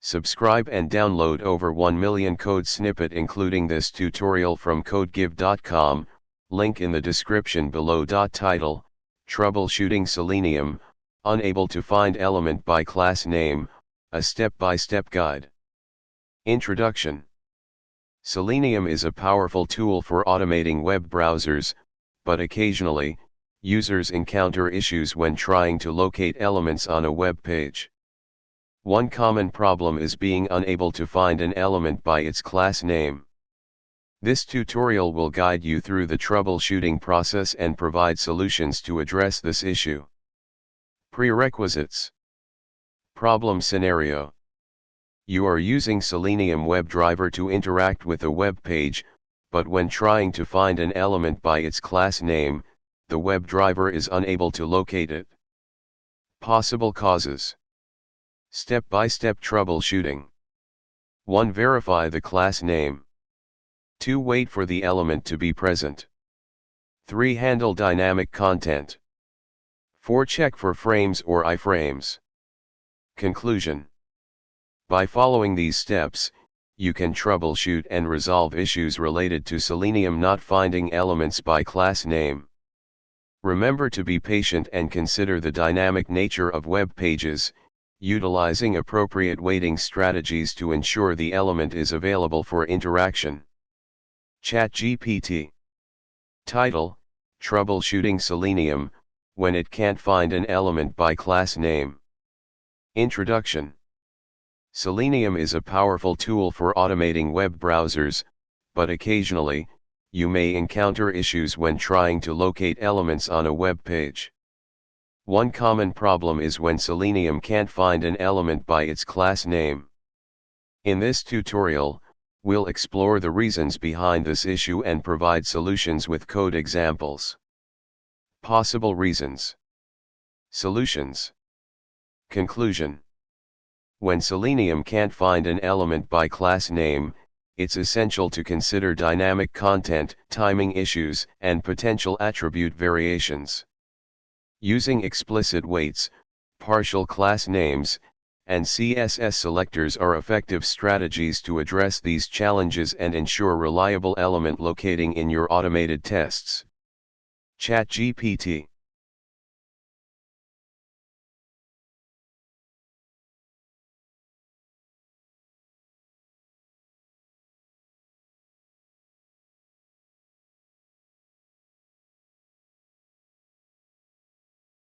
Subscribe and download over 1 million code snippet including this tutorial from codegive.com, link in the description below. Title, Troubleshooting Selenium, Unable to Find Element by Class Name, a Step-by-Step Guide. Introduction. Selenium is a powerful tool for automating web browsers, but occasionally, users encounter issues when trying to locate elements on a web page. One common problem is being unable to find an element by its class name. This tutorial will guide you through the troubleshooting process and provide solutions to address this issue. Prerequisites. Problem scenario. You are using Selenium WebDriver to interact with a web page, but when trying to find an element by its class name, the WebDriver is unable to locate it. Possible causes. Step-by-step troubleshooting. 1. Verify the class name. 2. Wait for the element to be present. 3. Handle dynamic content. 4. Check for frames or iframes. Conclusion. By following these steps, you can troubleshoot and resolve issues related to Selenium not finding elements by class name. Remember to be patient and consider the dynamic nature of web pages, utilizing appropriate waiting strategies to ensure the element is available for interaction. ChatGPT. Title, Troubleshooting Selenium, When It Can't Find an Element by Class Name. Introduction. Selenium is a powerful tool for automating web browsers, but occasionally, you may encounter issues when trying to locate elements on a web page. One common problem is when Selenium can't find an element by its class name. In this tutorial, we'll explore the reasons behind this issue and provide solutions with code examples. Possible reasons. Solutions. Conclusion. When Selenium can't find an element by class name, it's essential to consider dynamic content, timing issues, and potential attribute variations. Using explicit waits, partial class names, and CSS selectors are effective strategies to address these challenges and ensure reliable element locating in your automated tests. ChatGPT.